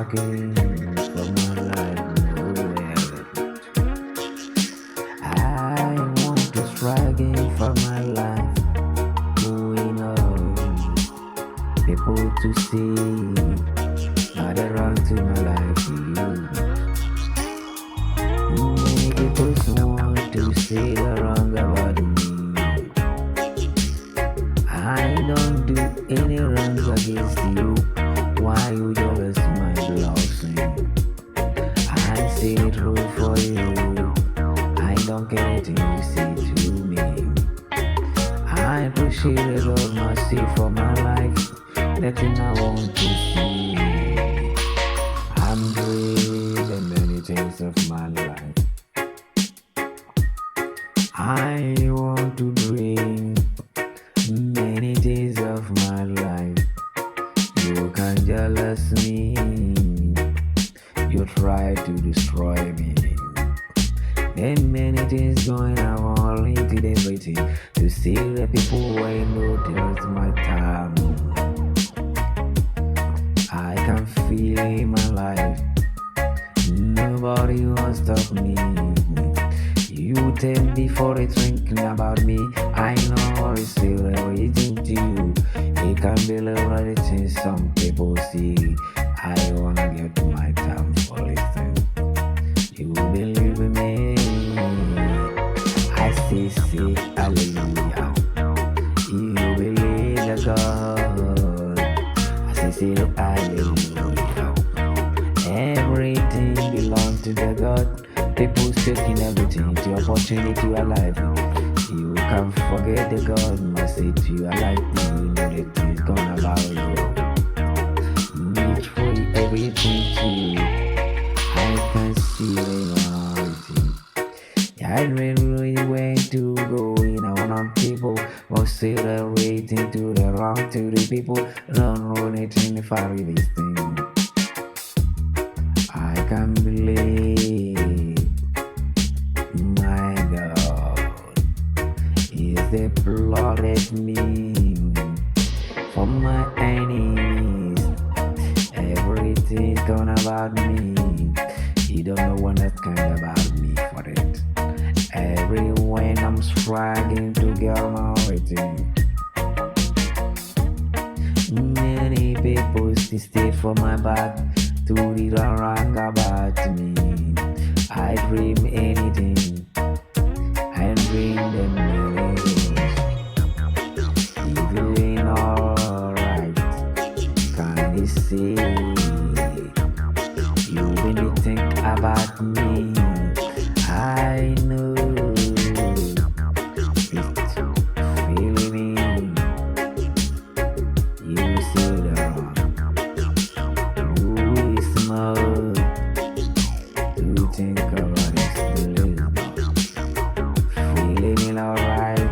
struggling for my life. I want to struggling for my life. Going on, people to see, not around to my life. Many people want to say the wrong about me. I don't do any wrong against you. Why you jealous my blessing? I say the truth for you. I don't care anything you say to me. I appreciate Lord mercy for my life. Nothing I want to see. I'm dreaming many things of my life. I want to dream many days of my life. You can jealous me. You try to destroy me. There many things going on, only did everything to see the people who I know there's my time. I can feel in my life. Nobody will stop me. You tell me before they thinking about me. I know it's still waiting to you. You can't believe everything some people see. I wanna get my time for listen. You believe me? I say hallelujah. You believe the God? I say hallelujah. Everything belongs to the God. People taking everything to opportunity alive. You can't forget the God must say to you alive. You know that He's gonna allow you. Me through everything to you. I can see everything. I really way to go in. I want people who say the waiting to the wrong to the people don't run it in the fire this thing. I can believe my God is the plotted me for my enemies. Everything's gone about me. You don't know what that's kind about me for it. Everywhere I'm struggling to get my waiting. Many people still stay for my back to the wrong about me. I dream anything. I dream the meanings. Feeling alright. Can you see? You really think about me. I know it's feeling me. You see the wrong. Who is smart? You think about this feeling alright.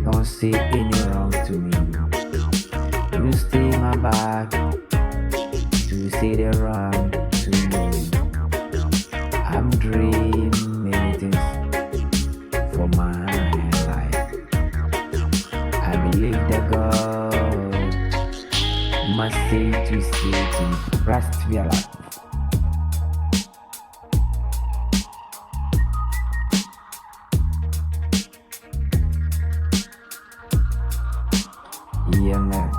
Don't say any wrong to me. You stay my back to say the wrong to me. I'm dreaming many things for my life. I believe that God must say to rest your life. Yeah, man.